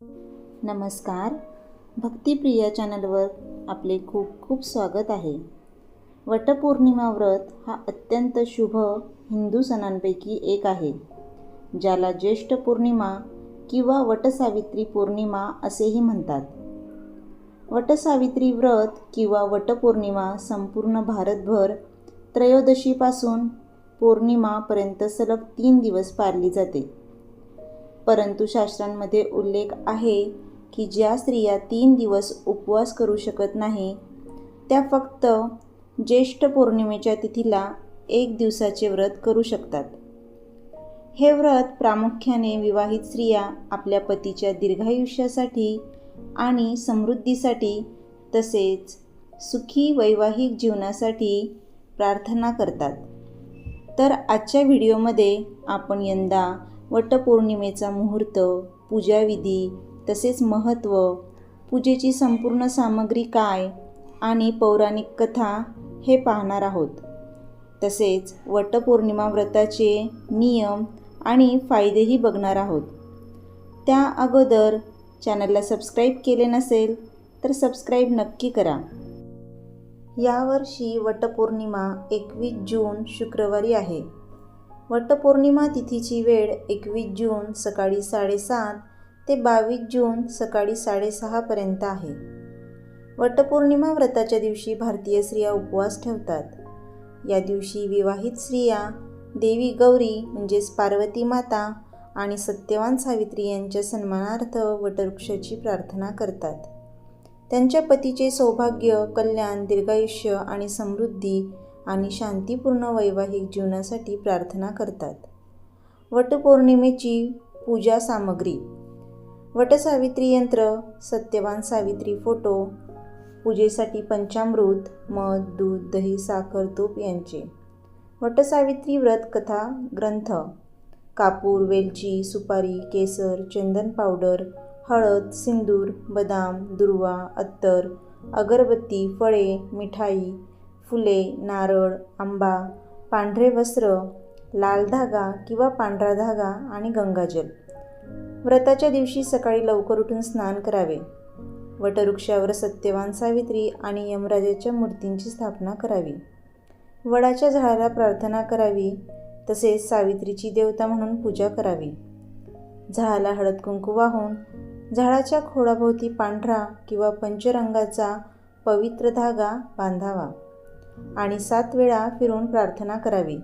नमस्कार. भक्तिप्रिया चॅनलवर आपले खूप खूप स्वागत आहे. वटपौर्णिमा व्रत हा अत्यंत शुभ हिंदू सणांपैकी एक आहे, ज्याला ज्येष्ठ पौर्णिमा किंवा वटसावित्री पौर्णिमा असेही म्हणतात. वटसावित्री व्रत किंवा वटपौर्णिमा संपूर्ण भारतभर त्रयोदशीपासून पौर्णिमापर्यंत सलग 3 दिवस पाळली जाते. परंतु शास्त्रांमध्ये उल्लेख आहे की ज्या स्त्रिया 3 दिवस उपवास करू शकत नाही, त्या फक्त ज्येष्ठ पौर्णिमेच्या तिथीला 1 दिवसाचे व्रत करू शकतात. हे व्रत प्रामुख्याने विवाहित स्त्रिया आपल्या पतीच्या दीर्घायुष्यासाठी आणि समृद्धीसाठी तसेच सुखी वैवाहिक जीवनासाठी प्रार्थना करतात. तर आजच्या व्हिडिओमध्ये आपण यंदा वटपौर्णिमेचा मुहूर्त, पूजाविधी तसेच महत्त्व, पूजेची संपूर्ण सामग्री काय आणि पौराणिक कथा हे पाहणार आहोत. तसेच वटपौर्णिमा व्रताचे नियम आणि फायदेही बघणार आहोत. त्या अगोदर चॅनलला सबस्क्राईब केले नसेल तर सबस्क्राईब नक्की करा. यावर्षी वटपौर्णिमा 21 जून शुक्रवारी आहे. वटपौर्णिमा तिथीची वेळ 21 जून सकाळी 7:30 ते 22 जून सकाळी 6:30 पर्यंत आहे. वटपौर्णिमा व्रताच्या दिवशी भारतीय स्त्रिया उपवास ठेवतात. या दिवशी विवाहित स्त्रिया देवी गौरी म्हणजेच पार्वती माता आणि सत्यवान सावित्री यांच्या सन्मानार्थ वटवृक्षाची प्रार्थना करतात. त्यांच्या पतीचे सौभाग्य, कल्याण, दीर्घायुष्य आणि समृद्धी आणि शांतीपूर्ण वैवाहिक जीवनासाठी प्रार्थना करतात. वटपौर्णिमेची पूजा सामग्री: वटसावित्री यंत्र, सत्यवान सावित्री फोटो, पूजेसाठी पंचामृत, मध, दूध, दही, साखर, तूप यांचे. वटसावित्री व्रत कथा ग्रंथ: कापूर, वेलची, सुपारी, केसर, चंदन पावडर, हळद, सिंदूर, बदाम, दुर्वा, अत्तर, अगरबत्ती, फळे, मिठाई, फुले, नारळ, आंबा, पांढरे वस्त्र, लाल धागा किंवा पांढरा धागा आणि गंगाजल. व्रताच्या दिवशी सकाळी लवकर उठून स्नान करावे. वटवृक्षावर सत्यवान सावित्री आणि यमराजाच्या मूर्तींची स्थापना करावी. वडाच्या झाडाला प्रार्थना करावी तसेच सावित्रीची देवता म्हणून पूजा करावी. झाडाला हळद कुंकू वाहून झाडाच्या खोडाभोवती पांढरा किंवा पंचरंगाचा पवित्र धागा बांधावा आणि 7 वेळा फिरून प्रार्थना करावी.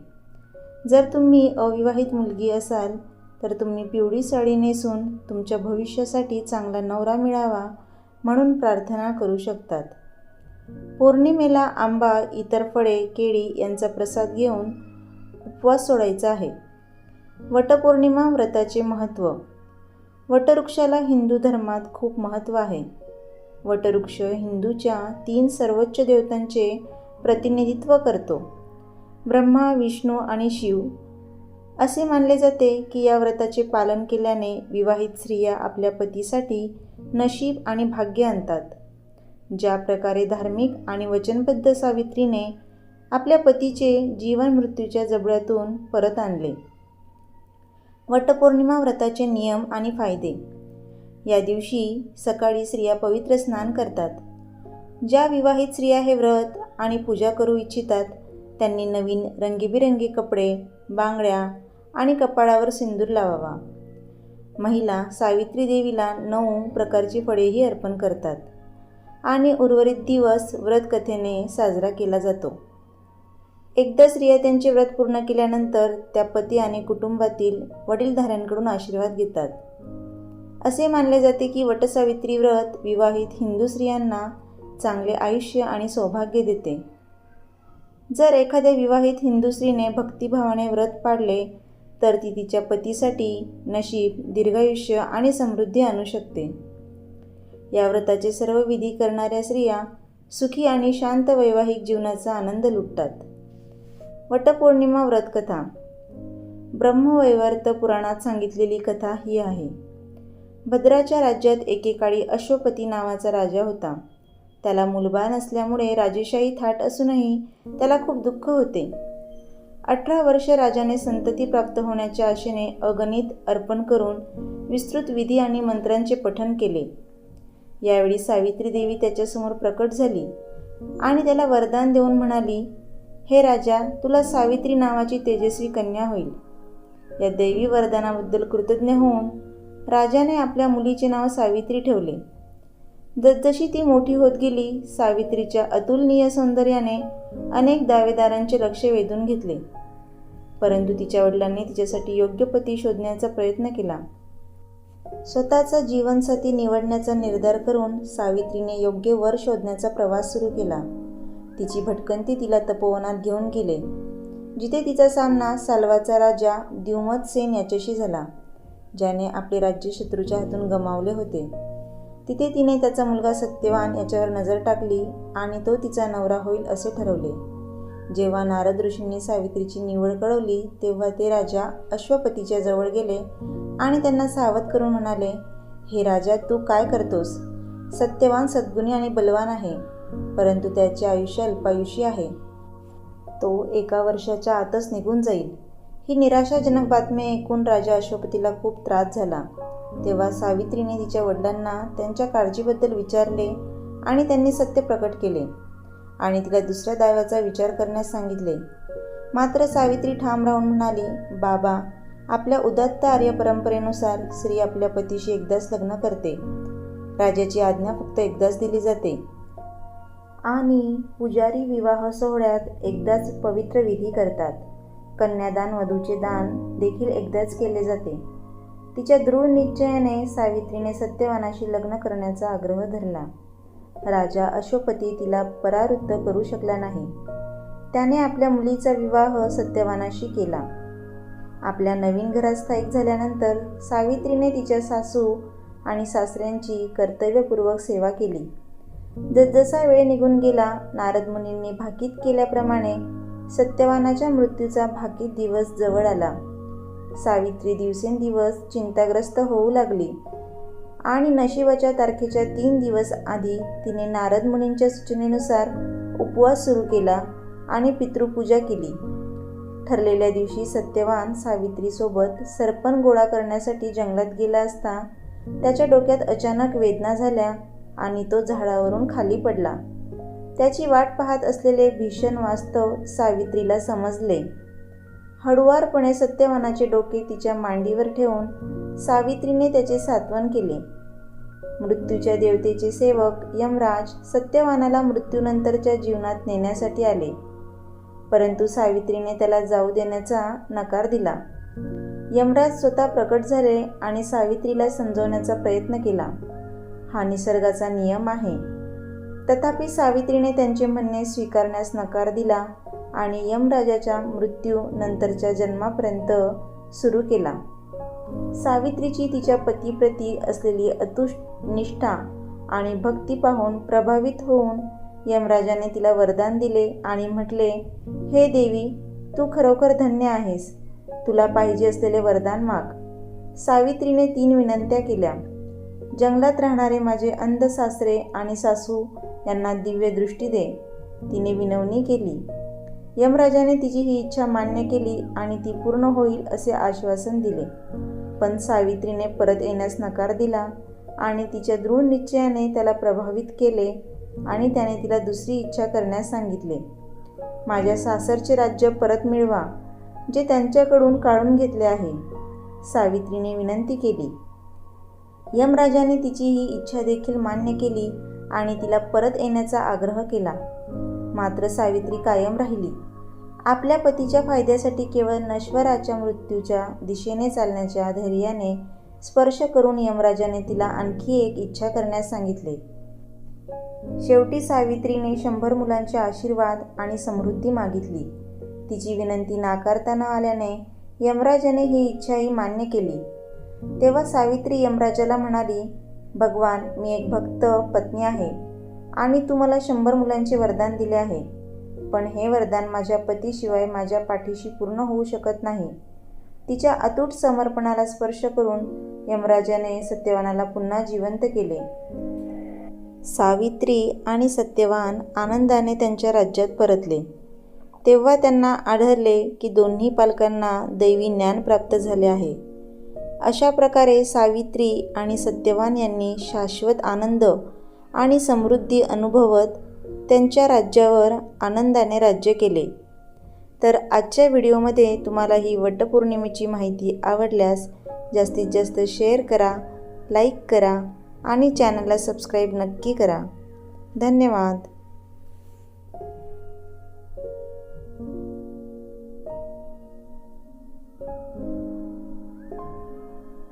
जर तुम्ही अविवाहित मुलगी असाल तर तुम्ही पिवळी साडी नेसून तुमच्या भविष्यासाठी चांगला नवरा मिळावा म्हणून प्रार्थना करू शकतात. पौर्णिमेला आंबा, इतर फळे, केळी यांचा प्रसाद घेऊन उपवास सोडायचा आहे. वटपौर्णिमा व्रताचे महत्त्व: वटवृक्षाला हिंदू धर्मात खूप महत्त्व आहे. वटवृक्ष हिंदूच्या 3 सर्वोच्च देवतांचे प्रतिनिधित्व करतो: ब्रह्मा, विष्णू आणि शिव. असे मानले जाते की या व्रताचे पालन केल्याने विवाहित स्त्रिया आपल्या पतीसाठी नशीब आणि भाग्य आणतात. ज्या प्रकारे धार्मिक आणि वचनबद्ध सावित्रीने आपल्या पतीचे जीवन मृत्यूच्या जबड्यातून परत आणले. वटपौर्णिमा व्रताचे नियम आणि फायदे: या दिवशी सकाळी स्त्रिया पवित्र स्नान करतात. ज्या विवाहित स्त्रिया हे व्रत आणि पूजा करू इच्छितात त्यांनी नवीन रंगीबिरंगी कपडे, बांगड्या आणि कपाळावर सिंदूर लावावा. महिला सावित्री देवीला 9 प्रकारची फळेही अर्पण करतात आणि उर्वरित दिवस व्रतकथेने साजरा केला जातो. एकदा स्त्रिया त्यांचे व्रत पूर्ण केल्यानंतर त्या पती आणि कुटुंबातील वडीलधाऱ्यांकडून आशीर्वाद घेतात. असे मानले जाते की वटसावित्री व्रत विवाहित हिंदू स्त्रियांना चांगले आयुष्य आणि सौभाग्य देते. जर एखाद्या विवाहित हिंदू स्त्रीने भक्तिभावाने व्रत पाळले तर ती तिच्या पतीसाठी नशीब, दीर्घायुष्य आणि समृद्धी आणू शकते. या व्रताचे सर्व विधी करणाऱ्या स्त्रिया सुखी आणि शांत वैवाहिक जीवनाचा आनंद लुटतात. वटपौर्णिमा व्रत कथा: ब्रह्मवैवर्त पुराणात सांगितलेली कथा ही आहे. भद्राच्या राज्यात एकेकाळी अश्वपती नावाचा राजा होता. त्याला मुलबाळ नसल्यामुळे राजेशाही थाट असूनही त्याला खूप दुःख होते. 18 वर्ष राजाने संतती प्राप्त होण्याच्या आशेने अगणित अर्पण करून विस्तृत विधी आणि मंत्रांचे पठण केले. यावेळी सावित्री देवी त्याच्यासमोर प्रकट झाली आणि त्याला वरदान देऊन म्हणाली, हे राजा, तुला सावित्री नावाची तेजस्वी कन्या होईल. या दैवी वरदानाबद्दल कृतज्ञ होऊन राजाने आपल्या मुलीचे नाव सावित्री ठेवले. जसजशी ती मोठी होत गेली, सावित्रीच्या अतुलनीय सौंदर्याने अनेक दावेदारांचे लक्ष वेधून घेतले. परंतु तिच्या वडिलांनी तिच्यासाठी योग्य पती शोधण्याचा प्रयत्न केला. स्वतःचा जीवनसाथी निवडण्याचा निर्धार करून सावित्रीने योग्य वर शोधण्याचा प्रवास सुरू केला. तिची भटकंती तिला तपोवनात घेऊन गेले, जिथे तिचा सामना साल्वाचा राजा द्युमतसेन याच्याशी झाला, ज्याने आपले राज्य शत्रूच्या हातून गमावले होते. तिथे तिने त्याचा मुलगा सत्यवान याच्यावर नजर टाकली आणि तो तिचा नवरा होईल असे ठरवले. जेव्हा नारद ऋषींनी सावित्रीची निवड कळवली, तेव्हा ते राजा अश्वपतीच्या जवळ गेले आणि त्यांना सावध करून म्हणाले, हे राजा, तू काय करतोस? सत्यवान सद्गुणी आणि बलवान आहे, परंतु त्याचे आयुष्य अल्पायुषी आहे. तो 1 वर्षाच्या आतच निघून जाईल. ही निराशाजनक बातमी ऐकून राजा अश्वपतीला खूप त्रास झाला. तेव्हा सावित्रीने तिच्या वडिलांना त्यांच्या काळजीबद्दल विचारले आणि त्यांनी सत्य प्रकट केले आणि तिला दुसऱ्या दाव्याचा विचार करण्यास सांगितले. मात्र सावित्री ठाम राहून म्हणाली, बाबा, आपल्या उदात्त आर्य परंपरेनुसार स्त्री आपल्या पतीशी एकदाच लग्न करते. राजाची आज्ञा फक्त एकदाच दिली जाते आणि पुजारी विवाह सोहळ्यात एकदाच पवित्र विधी करतात. कन्यादान, वधूचे दान देखील एकदाच केले जाते. तिच्या दृढ निश्चयाने सावित्रीने सत्यवानाशी लग्न करण्याचा आग्रह धरला. राजा अश्वपती तिला परावृत्त करू शकला नाही. त्याने आपल्या मुलीचा विवाह सत्यवानाशी केला. आपल्या नवीन घरात स्थायिक झाल्यानंतर सावित्रीने तिच्या सासू आणि सासऱ्यांची कर्तव्यपूर्वक सेवा केली. जसजसा वेळ निघून गेला, नारद मुनींनी भाकीत केल्याप्रमाणे सत्यवानाच्या मृत्यूचा भाकीत दिवस जवळ आला. सावित्री दिवसेंदिवस चिंताग्रस्त होऊ लागली आणि नशिबाच्या तारखेच्या 3 दिवस आधी तिने नारद मुनींच्या सूचनेनुसार उपवास सुरू केला आणि पितृपूजा केली. ठरलेल्या दिवशी सत्यवान सावित्रीसोबत सरपण गोळा करण्यासाठी जंगलात गेला असता त्याच्या डोक्यात अचानक वेदना झाल्या आणि तो झाडावरून खाली पडला. त्याची वाट पाहत असलेले भीषण वास्तव सावित्रीला समजले. हळुवारपणे सत्यवानाचे डोके तिच्या मांडीवर ठेवून सावित्रीने त्याचे सांत्वन केले. मृत्यूच्या देवतेचे सेवक यमराज सत्यवानाला मृत्यूनंतरच्या जीवनात नेण्यासाठी आले, परंतु सावित्रीने त्याला जाऊ देण्याचा नकार दिला. यमराज स्वतः प्रकट झाले आणि सावित्रीला समजवण्याचा प्रयत्न केला. हा निसर्गाचा नियम आहे. तथापि सावित्रीने त्यांचे म्हणणे स्वीकारण्यास नकार दिला आणि यमराजाच्या मृत्यू नंतरच्या जन्मापर्यंत सुरू केला. सावित्रीची तिच्या पतीप्रती असलेली अतूट निष्ठा आणि भक्ती पाहून प्रभावित होऊन यमराजाने तिला वरदान दिले आणि म्हटले, हे देवी, तू खरोखर धन्य आहेस. तुला पाहिजे असलेले वरदान माग. सावित्रीने 3 विनंत्या केल्या. जंगलात राहणारे माझे अंध सासरे आणि सासू यांना दिव्य दृष्टी दे. तिने विनवणी केली. यमराजाने तिची ही इच्छा मान्य केली आणि ती पूर्ण होईल असे आश्वासन दिले. पण सावित्रीने परत येण्यास नकार दिला आणि तिच्या दृढ निश्चयाने त्याला प्रभावित केले आणि त्याने तिला दुसरी इच्छा करण्यास सांगितले. माझ्या सासरचे राज्य परत मिळवा, जे त्यांच्याकडून काढून घेतले आहे. सावित्रीने विनंती केली. यमराजाने तिची ही इच्छा देखील मान्य केली आणि तिला परत येण्याचा आग्रह केला. मात्र सावित्री कायम राहिली. आपल्या पतीच्या फायद्यासाठी केवळ नश्वराच्या मृत्यूच्या दिशेने चालण्याच्या धैर्याने स्पर्श करून यमराजाने तिला आणखी एक इच्छा करण्यास सांगितले. शेवटी सावित्रीने 100 मुलांचे आशीर्वाद आणि समृद्धी मागितली. तिची विनंती नाकारता न आल्याने यमराजाने ही इच्छाही मान्य केली. तेव्हा सावित्री यमराजाला म्हणाली, भगवान, मी एक भक्त पत्नी आहे आणि तू मला 100 मुलांचे वरदान दिले आहे, पण हे वरदान माझ्या पतीशिवाय माझ्या पाठीशी पूर्ण होऊ शकत नाही. तिच्या अतूट समर्पणाला स्पर्श करून यमराजाने सत्यवानाला पुन्हा जिवंत केले. सावित्री आणि सत्यवान आनंदाने त्यांच्या राज्यात परतले. तेव्हा त्यांना आढळले की दोन्ही पालकांना दैवी ज्ञान प्राप्त झाले आहे. अशा प्रकारे सावित्री आणि सत्यवान यांनी शाश्वत आनंद आणि समृद्धी अनुभवत त्यांच्या राज्यावर आनंदाने राज्य केले. तर आजच्या व्हिडिओमध्ये तुम्हाला ही वटपौर्णिमेची माहिती आवडल्यास जास्तीत जास्त शेअर करा, लाईक करा आणि चॅनलला सबस्क्राईब नक्की करा. धन्यवाद.